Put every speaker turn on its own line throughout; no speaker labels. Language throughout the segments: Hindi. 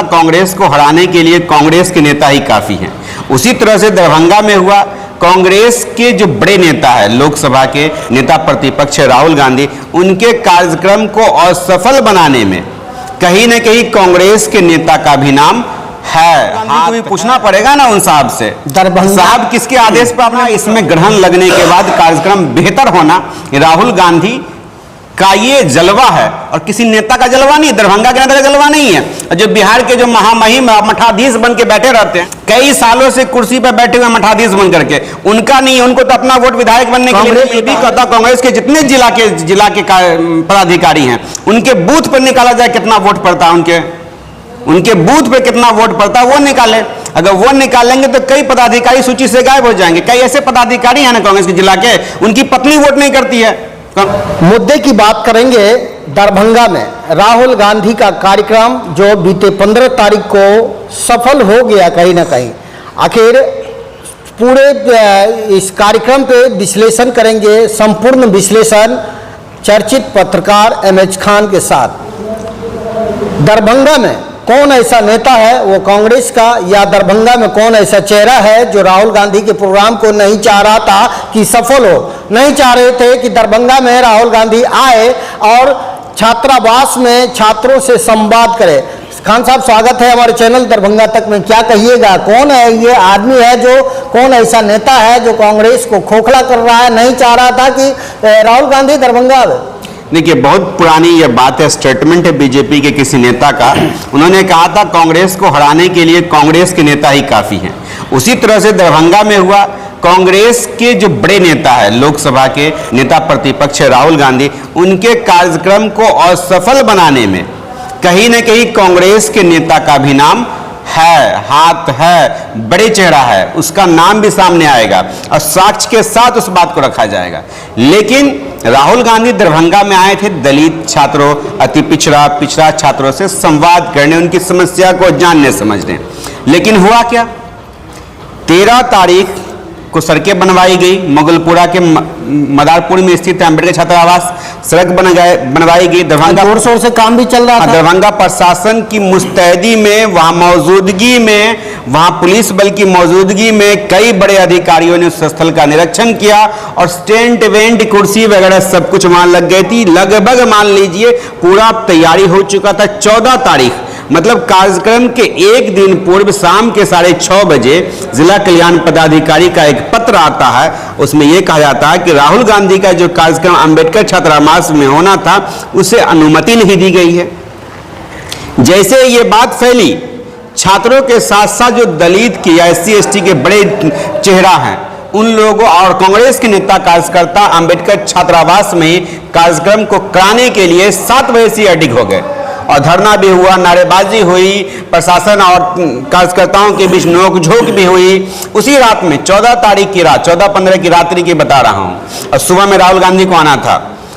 कांग्रेस को हराने के लिए कांग्रेस के नेता ही काफी हैं। उसी तरह से दरभंगा में हुआ। कांग्रेस के जो बड़े नेता है, लोकसभा के नेता प्रतिपक्ष राहुल गांधी, उनके कार्यक्रम को असफल बनाने में कहीं न कहीं कांग्रेस के नेता का भी नाम है। हाँ, भी पूछना पड़ेगा ना उन साहब से, साहब किसके आदेश पर आपने इसमें ग्रहण लगने के बाद कार्यक्रम बेहतर होना, राहुल गांधी का ये जलवा है और किसी नेता का जलवा नहीं, दरभंगा के नेता का जलवा नहीं है। जो बिहार के जो महामहिम मठाधीश बन के बैठे रहते हैं, कई सालों से कुर्सी पर बैठे हुए मठाधीश बन करके, उनका नहीं, उनको तो अपना वोट विधायक बनने के लिए ये भी कहता कांग्रेस के जितने जिला के पदाधिकारी हैं, उनके बूथ पर निकाला जाए कितना वोट पड़ता है, उनके बूथ पे कितना वोट पड़ता है वो निकाले। अगर वो निकालेंगे तो कई पदाधिकारी सूची से गायब हो जाएंगे। कई ऐसे पदाधिकारी हैं ना कांग्रेस के जिला के, उनकी पत्नी वोट नहीं करती है।
मुद्दे की बात करेंगे। दरभंगा में राहुल गांधी का कार्यक्रम जो बीते 15 तारीख को सफल हो गया कहीं ना कहीं, आखिर पूरे इस कार्यक्रम पे विश्लेषण करेंगे, संपूर्ण विश्लेषण चर्चित पत्रकार एमएच खान के साथ। दरभंगा में कौन ऐसा नेता है वो कांग्रेस का, या दरभंगा में कौन ऐसा चेहरा है जो राहुल गांधी के प्रोग्राम को नहीं चाह रहा था कि सफल हो, नहीं चाह रहे थे कि दरभंगा में राहुल गांधी आए और छात्रावास में छात्रों से संवाद करे। खान साहब, स्वागत है हमारे चैनल दरभंगा तक में। क्या कहिएगा, कौन है ये आदमी है जो, कौन ऐसा नेता है जो कांग्रेस को खोखला कर रहा है, नहीं चाह रहा था कि राहुल गांधी दरभंगा आए?
देखिए, बहुत पुरानी ये बात है, स्टेटमेंट है बीजेपी के किसी नेता का। उन्होंने कहा था कांग्रेस को हराने के लिए कांग्रेस के नेता ही काफी हैं। उसी तरह से दरभंगा में हुआ। कांग्रेस के जो बड़े नेता है, लोकसभा के नेता प्रतिपक्ष राहुल गांधी, उनके कार्यक्रम को असफल बनाने में कहीं न कहीं कांग्रेस के नेता का भी नाम है, हाथ है, बड़े चेहरा है, उसका नाम भी सामने आएगा और साक्ष्य के साथ उस बात को रखा जाएगा। लेकिन राहुल गांधी दरभंगा में आए थे दलित छात्रों, अति पिछड़ा छात्रों से संवाद करने, उनकी समस्या को जानने समझने। लेकिन हुआ क्या, 13 तारीख को बनवाई गई। मुगलपुरा के मदारपुर में स्थित अम्बेडकर छात्रावास सड़क बनवाई गई। दरभंगा
जोर शोर से काम भी चल रहा था।
दरभंगा प्रशासन की मुस्तैदी में, वहां मौजूदगी में, वहां पुलिस बल की मौजूदगी में कई बड़े अधिकारियों ने उस स्थल का निरीक्षण किया और टेंट वेंट, कुर्सी वगैरह सब कुछ वहां लग गई थी। लगभग मान लीजिए पूरा तैयारी हो चुका था। 14 तारीख मतलब कार्यक्रम के एक दिन पूर्व शाम के 6:30 बजे जिला कल्याण पदाधिकारी का एक पत्र आता है। उसमें यह कहा जाता है कि राहुल गांधी का जो कार्यक्रम अम्बेडकर छात्रावास में होना था उसे अनुमति नहीं दी गई है। जैसे ये बात फैली, छात्रों के साथ साथ जो दलित की या SC/ST के बड़े चेहरा हैं, उन लोगों और कांग्रेस के नेता कार्यकर्ता अम्बेडकर छात्रावास में कार्यक्रम को कराने के लिए 7 बजे से अधिक हो गए और धरना भी हुआ, नारेबाजी हुई, प्रशासन और कार्यकर्ताओं के बीच नोकझोंक भी हुई। उसी रात में 14 तारीख की रात, 14-15 की रात्रि की बता रहा हूं, और सुबह में राहुल गांधी को आना था।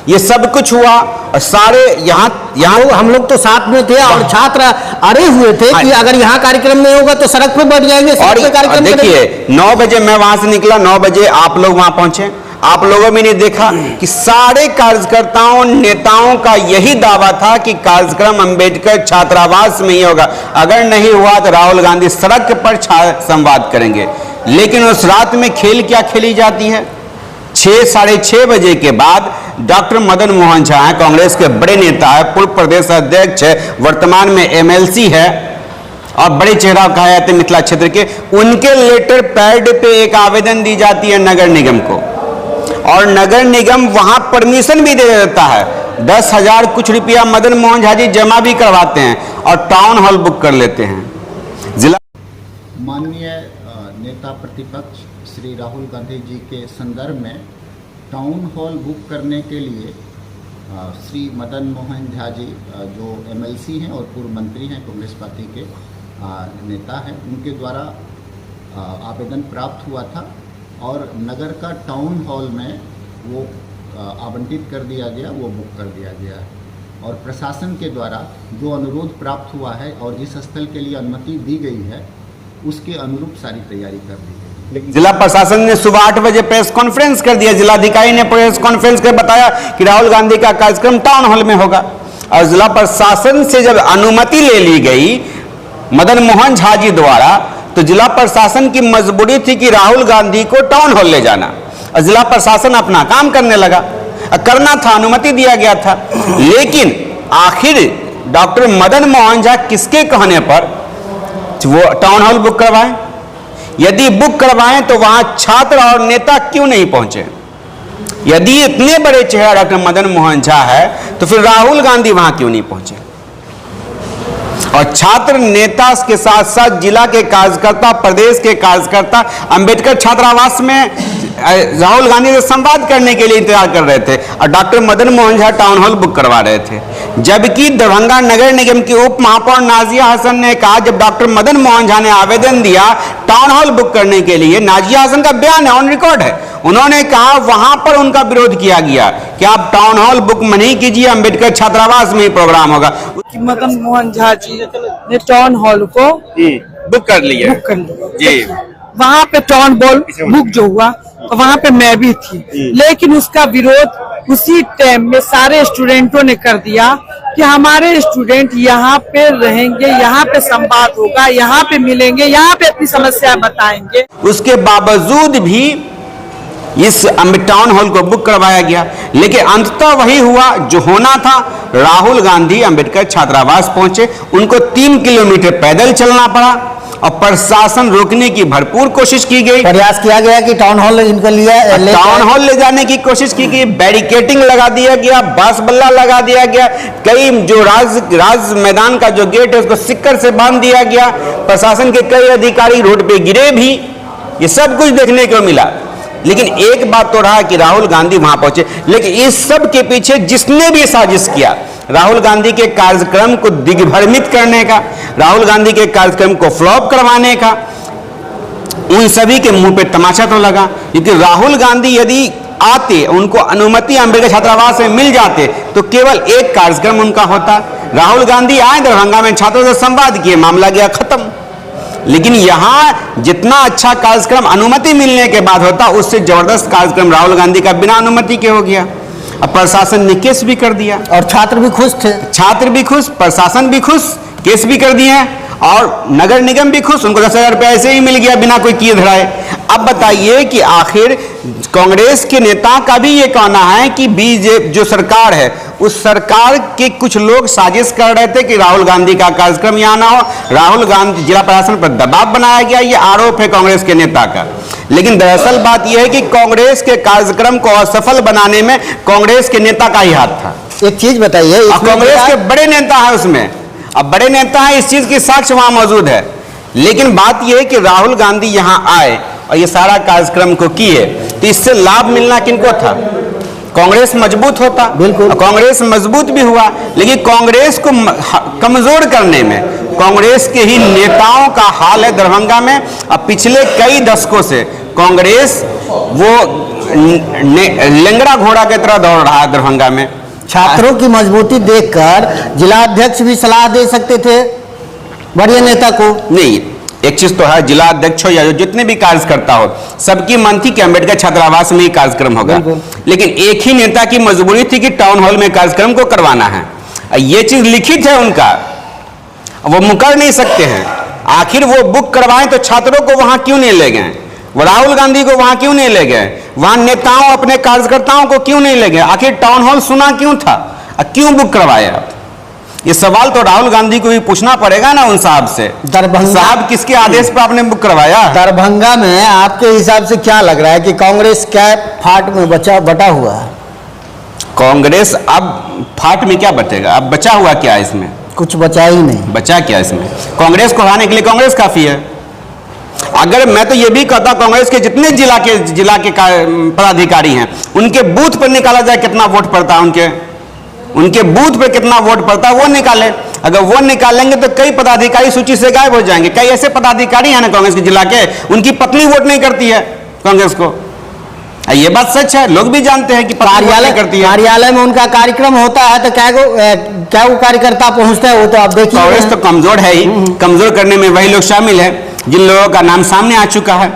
ये सब कुछ हुआ और सारे यहाँ
हम लोग तो साथ में थे और छात्र अड़े हुए थे कि अगर यहाँ कार्यक्रम नहीं होगा तो सड़क पे बैठ जाएंगे।
और देखिए, 9 बजे मैं वहां से निकला, 9 बजे आप लोग वहां पहुंचे। आप लोगों में ने देखा कि सारे कार्यकर्ताओं नेताओं का यही दावा था कि कार्यक्रम अम्बेडकर छात्रावास में ही होगा, अगर नहीं हुआ तो राहुल गांधी सड़क पर संवाद करेंगे। लेकिन उस रात में खेल क्या खेली जाती है, 6-6:30 बजे के बाद डॉक्टर मदन मोहन झा हैं, कांग्रेस के बड़े नेता है, पूर्व प्रदेश अध्यक्ष है, वर्तमान में MLC है और बड़े चेहरा कहा जाते हैं मिथिला क्षेत्र के, उनके लेटर पैड पे एक आवेदन दी जाती है नगर निगम को और नगर निगम वहां परमिशन भी दे देता है। 10,000 कुछ रुपया मदन मोहन झा जी जमा भी करवाते हैं और टाउन हॉल बुक कर लेते हैं। जिला
माननीय नेता प्रतिपक्ष श्री राहुल गांधी जी के संदर्भ में टाउन हॉल बुक करने के लिए श्री मदन मोहन झा जी जो MLC हैं और पूर्व मंत्री हैं, कांग्रेस पार्टी के नेता हैं, उनके द्वारा आवेदन प्राप्त हुआ था और नगर का टाउन हॉल में वो आवंटित कर दिया गया, वो बुक कर दिया गया है और प्रशासन के द्वारा जो अनुरोध प्राप्त हुआ है और जिस स्थल के लिए अनुमति दी गई है उसके अनुरूप सारी तैयारी कर दी गई।
जिला प्रशासन ने सुबह 8 बजे प्रेस कॉन्फ्रेंस कर दिया। जिलाधिकारी ने प्रेस कॉन्फ्रेंस कर बताया कि राहुल गांधी का कार्यक्रम टाउन हॉल में होगा और जिला प्रशासन से जब अनुमति ले ली गई मदन मोहन झा जी द्वारा, तो जिला प्रशासन की मजबूरी थी कि राहुल गांधी को टाउन हॉल ले जाना, और जिला प्रशासन अपना काम करने लगा। करना था, अनुमति दिया गया था, लेकिन आखिर डॉक्टर मदन मोहन झा किसके कहने पर वो टाउन हॉल बुक करवाएं? यदि बुक करवाएं तो वहां छात्र और नेता क्यों नहीं पहुंचे? यदि इतने बड़े चेहरा डॉक्टर मदन मोहन झा है तो फिर राहुल गांधी वहां क्यों नहीं पहुंचे? और छात्र नेता के साथ साथ जिला के कार्यकर्ता, प्रदेश के कार्यकर्ता अंबेडकर छात्रावास में राहुल गांधी से संवाद करने के लिए इंतजार कर रहे थे, और doctor Madan Mohan Jha town hall book करवा रहे थे। जबकि दरभंगा नगर निगम की उप महापौर नाजिया हसन ने कहा, जब डॉक्टर मदन मोहन झा ने आवेदन दिया टाउन हॉल बुक करने के लिए, नाजिया हसन का बयान है, ऑन रिकॉर्ड है, उन्होंने कहा वहां पर उनका विरोध किया गया कि आप टाउन हॉल बुक नहीं कीजिए, अंबेडकर छात्रावास में ही प्रोग्राम होगा।
मदन मोहन झा जी ने टाउन हॉल को
बुक कर लिया जी।
वहाँ पे टाउन हॉल बुक जो हुआ तो वहाँ पे मैं भी थी, लेकिन उसका विरोध उसी टाइम में सारे स्टूडेंटों ने कर दिया कि हमारे स्टूडेंट यहाँ पे रहेंगे, यहाँ पे संवाद होगा, यहाँ पे मिलेंगे, यहाँ पे अपनी समस्या बताएंगे।
उसके बावजूद भी इस टाउन हॉल को बुक करवाया गया, लेकिन अंततः वही हुआ जो होना था। राहुल गांधी अंबेडकर छात्रावास पहुंचे, उनको 3 किलोमीटर पैदल चलना पड़ा, और प्रशासन रोकने की भरपूर कोशिश की गई,
प्रयास किया गया कि टाउन हॉल इनको
टाउन हॉल ले जाने की कोशिश की गई, बैरिकेटिंग लगा दिया गया, बांस बल्ला लगा दिया गया, कई जो राज मैदान का जो गेट है उसको सिक्कर से बांध दिया गया, प्रशासन के कई अधिकारी रोड पे गिरे भी, ये सब कुछ देखने को मिला। लेकिन एक बात तो रहा कि राहुल गांधी वहां पहुंचे, लेकिन इस सब के पीछे जिसने भी साजिश किया, राहुल गांधी के कार्यक्रम को दिग्भ्रमित करने का, राहुल गांधी के कार्यक्रम को फ्लॉप करवाने का, उन सभी के मुंह पे तमाचा तो लगा। क्योंकि राहुल गांधी यदि आते, उनको अनुमति अंबेडकर छात्रावास से मिल जाते तो केवल एक कार्यक्रम उनका होता। राहुल गांधी आए दरभंगा में, छात्रों से संवाद किए, मामला गया खत्म। लेकिन यहां जितना अच्छा कार्यक्रम अनुमति मिलने के बाद होता, उससे जबरदस्त कार्यक्रम राहुल गांधी का बिना अनुमति के हो गया। अब प्रशासन ने केस भी कर दिया,
और छात्र भी खुश थे,
छात्र भी खुश, प्रशासन भी खुश, केस भी कर दिए, और नगर निगम भी खुश, उनको 10,000 रुपये ऐसे ही मिल गया बिना कोई किए धराए। अब बताइए कि आखिर कांग्रेस के नेता का भी ये कहना है कि बीजेपी जो सरकार है, उस सरकार के कुछ लोग साजिश कर रहे थे कि राहुल गांधी का कार्यक्रम यहाँ ना हो, राहुल गांधी जिला प्रशासन पर दबाव बनाया गया, ये आरोप है कांग्रेस के नेता का। लेकिन दरअसल बात यह है कि कांग्रेस के कार्यक्रम को असफल बनाने में कांग्रेस के नेता का ही हाथ था।
एक चीज बताइए,
कांग्रेस के बड़े नेता है उसमें, अब बड़े नेता है, इस चीज की साक्ष्य वहां मौजूद है। लेकिन बात यह है कि राहुल गांधी यहां आए और ये सारा कार्यक्रम को किए, तो इससे लाभ मिलना किनको था? कांग्रेस मजबूत होता,
बिल्कुल,
कांग्रेस मजबूत भी हुआ, लेकिन कांग्रेस को कमजोर करने में कांग्रेस के ही नेताओं का हाल है दरभंगा में। अब पिछले कई दशकों से कांग्रेस वो लेंगड़ा घोड़ा की तरह दौड़ रहा है दरभंगा में।
छात्रों की मजबूती देखकर जिला अध्यक्ष भी सलाह दे सकते थे बड़े नेता को।
नहीं, एक चीज तो है, जिला अध्यक्ष हो या जो जितने भी कार्यकर्ता हो, सबकी मन थी कि अंबेडकर छात्रावास में ही कार्यक्रम होगा, लेकिन एक ही नेता की मजबूरी थी कि टाउन हॉल में कार्यक्रम को करवाना है। ये चीज लिखित है उनका, वो मुकर नहीं सकते हैं। आखिर वो बुक करवाएं तो छात्रों को वहां क्यों नहीं ले गए? वो राहुल गांधी को वहां क्यों नहीं ले गए? वहां नेताओं अपने कार्यकर्ताओं को क्यों नहीं ले गए? आखिर टाउन हॉल सुना क्यों था? क्यों बुक करवाया? ये सवाल तो राहुल गांधी को भी पूछना पड़ेगा ना उन साहब से।
दरभंगा
साहब किसके आदेश पर आपने बुक करवाया?
दरभंगा में आपके हिसाब से क्या लग रहा है कि कांग्रेस क्या फाट में बटा हुआ है?
कांग्रेस अब फाट में क्या बचेगा? अब बचा हुआ क्या है इसमें?
कुछ बचा ही नहीं।
बचा क्या इसमें? कांग्रेस को हराने के लिए कांग्रेस काफी है। अगर मैं तो ये भी कहता, कांग्रेस के जितने जिला के पदाधिकारी हैं, उनके बूथ पर निकाला जाए कितना वोट पड़ता है, उनके बूथ पे कितना वोट पड़ता है वो निकाले। अगर वो निकालेंगे तो कई पदाधिकारी सूची से गायब हो जाएंगे। कई ऐसे पदाधिकारी हैं ना कांग्रेस के जिला के, उनकी पत्नी वोट नहीं करती है कांग्रेस को। ये बात सच है, लोग भी जानते हैं कि कार्यालय करती है।
कार्यालय में उनका कार्यक्रम होता है तो क्या वो कार्यकर्ता पहुंचते हैं? वो तो आप देखिए,
कांग्रेस तो कमजोर है ही, कमजोर करने में वही लोग शामिल है जिन लोगों का नाम सामने आ चुका है।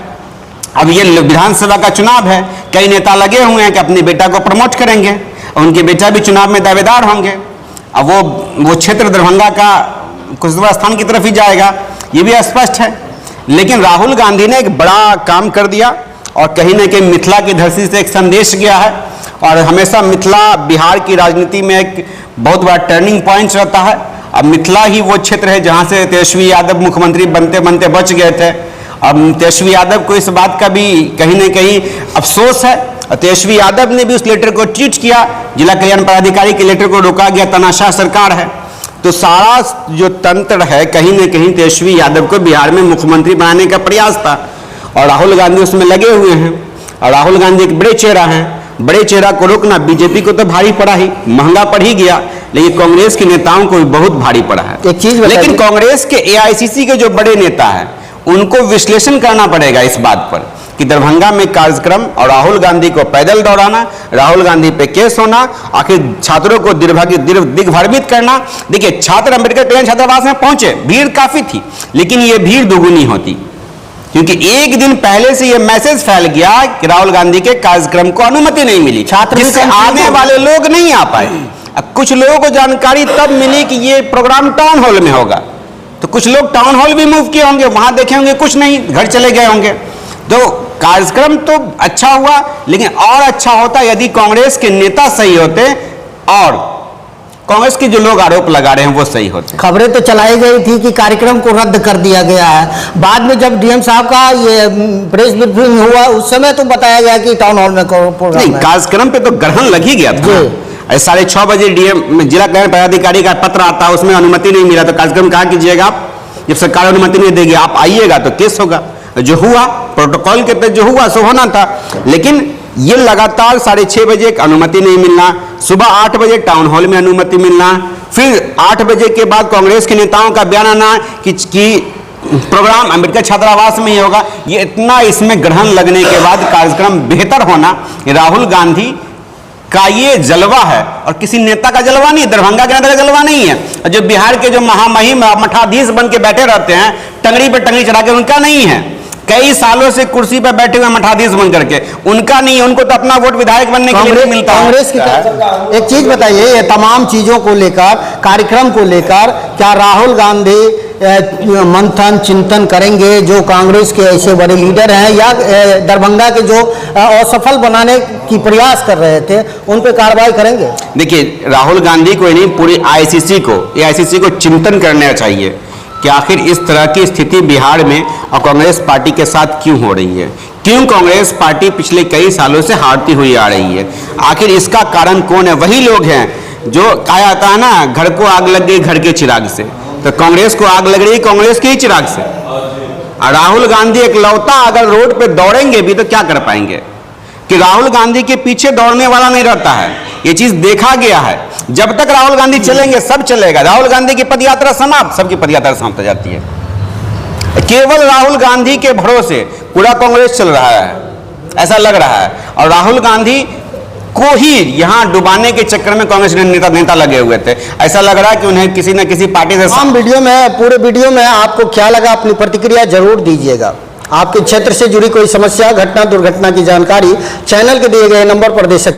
अब ये विधानसभा का चुनाव है, कई नेता लगे हुए हैं कि अपने बेटा को प्रमोट करेंगे, उनके बेटा भी चुनाव में दावेदार होंगे। अब वो क्षेत्र दरभंगा का कुशवा स्थान की तरफ ही जाएगा। ये भी स्पष्ट है। लेकिन राहुल गांधी ने एक बड़ा काम कर दिया और कहीं ना कहीं मिथिला की धरती से एक संदेश गया है। और हमेशा मिथिला बिहार की राजनीति में एक बहुत बड़ा टर्निंग पॉइंट रहता है। अब मिथिला ही वो क्षेत्र है जहां से तेजस्वी यादव मुख्यमंत्री बनते बनते बच गए थे। अब तेजस्वी यादव को इस बात का भी कहीं ना कहीं अफसोस है। तेजस्वी यादव ने भी उस लेटर को ट्वीट किया, जिला कल्याण पदाधिकारी के लेटर को रोका गया, तानाशाह सरकार है। तो सारा जो तंत्र है कहीं ना कहीं तेजस्वी यादव को बिहार में मुख्यमंत्री बनाने का प्रयास था और राहुल गांधी उसमें लगे हुए हैं। और राहुल गांधी एक बड़े चेहरा हैं, बड़े चेहरा को रोकना बीजेपी को तो भारी पड़ा ही, महंगा पड़ ही गया, लेकिन कांग्रेस के नेताओं को भी बहुत भारी पड़ा है।
एक चीज
लेकिन कांग्रेस के एआईसीसी के जो बड़े नेता हैं उनको विश्लेषण करना पड़ेगा इस बात पर कि दरभंगा में कार्यक्रम और राहुल गांधी को पैदल दौड़ाना, राहुल गांधी पे केस होना, आखिर छात्रों को दिग्भ्रमित करना। देखिए, छात्र अंबेडकर कल्याण छात्रावास में पहुंचे, भीड़ काफी थी, लेकिन ये भीड़ दोगुनी होती क्योंकि एक दिन पहले से ये मैसेज फैल गया कि राहुल गांधी के कार्यक्रम को अनुमति नहीं मिली, जिससे आने वाले लोग नहीं आ पाए। अब कुछ लोगों को जानकारी तब मिली कि ये प्रोग्राम टाउन हॉल में होगा, तो कुछ लोग टाउन हॉल भी मूव किए होंगे, वहां देखे होंगे कुछ नहीं, घर चले गए होंगे। तो कार्यक्रम तो अच्छा हुआ, लेकिन और अच्छा होता यदि कांग्रेस के नेता सही होते और कांग्रेस के जो लोग आरोप लगा रहे हैं वो सही होते।
खबरें तो चलाई गई थी कि कार्यक्रम को रद्द कर दिया गया है। बाद में जब डीएम साहब का ये प्रेस ब्रीफिंग हुआ उस समय तो बताया गया कि टाउन हॉल में प्रोग्राम
नहीं, कार्यक्रम पे तो ग्रहण लग ही गया था। 6:30 डीएम जिला कल्याण पदाधिकारी का पत्र आता है, उसमें अनुमति नहीं मिला तो कार्यक्रम कहाँ कीजिएगा आप? जब सरकार अनुमति नहीं देगी आप आइएगा तो केस होगा। जो हुआ प्रोटोकॉल के तहत जो हुआ सो होना था, लेकिन ये लगातार 6:30 बजे अनुमति नहीं मिलना, सुबह 8 बजे टाउन हॉल में अनुमति मिलना, फिर 8 बजे के बाद कांग्रेस के नेताओं का बयान आना कि प्रोग्राम अंबेडकर छात्रावास में ही होगा। ये इतना इसमें ग्रहण लगने के बाद कार्यक्रम बेहतर होना राहुल गांधी का ये जलवा है और किसी नेता का जलवा नहीं, दरभंगा के नेता का जलवा नहीं है। और जो बिहार के जो महामहिम मठाधीश बन के बैठे रहते हैं टंगड़ी पर टंगड़ी चढ़ा के, उनका नहीं है। कई सालों से कुर्सी पर बैठे हुए मठाधीश बन करके, उनका नहीं है। उनको तो अपना वोट विधायक बनने के लिए मिलता है।
कांग्रेस की एक चीज बताइए, ये तमाम चीजों को लेकर, कार्यक्रम को लेकर क्या राहुल गांधी मंथन चिंतन करेंगे? जो कांग्रेस के ऐसे बड़े लीडर हैं या दरभंगा के जो असफल बनाने की प्रयास कर रहे थे उन पर कार्रवाई करेंगे?
देखिए, राहुल गांधी को नहीं, पूरी एआईसीसी को चिंतन करना चाहिए कि आखिर इस तरह की स्थिति बिहार में और कांग्रेस पार्टी के साथ क्यों हो रही है, क्यों कांग्रेस पार्टी पिछले कई सालों से हारती हुई आ रही है। आखिर इसका कारण कौन है? वही लोग हैं जो कहा जाता है ना, घर को आग लग गई घर के चिराग से, तो कांग्रेस को आग लग रही कांग्रेस के ही चिराग से। और राहुल गांधी एकलौता अगर रोड पे दौड़ेंगे भी तो क्या कर पाएंगे कि राहुल गांधी के पीछे दौड़ने वाला नहीं रहता है। ये चीज देखा गया है, जब तक राहुल गांधी चलेंगे सब चलेगा। राहुल गांधी की पदयात्रा समाप्त, सबकी पदयात्रा समाप्त हो जाती है। केवल राहुल गांधी के भरोसे पूरा कांग्रेस चल रहा है, ऐसा लग रहा है। और राहुल गांधी को ही यहां डुबाने के चक्कर में कांग्रेस नेता लगे हुए थे। ऐसा लग रहा है कि उन्हें किसी न किसी पार्टी से
पूरे वीडियो में आपको क्या लगा, अपनी प्रतिक्रिया जरूर दीजिएगा। आपके क्षेत्र से जुड़ी कोई समस्या, घटना, दुर्घटना की जानकारी चैनल के दिए गए नंबर पर दे सकते हैं।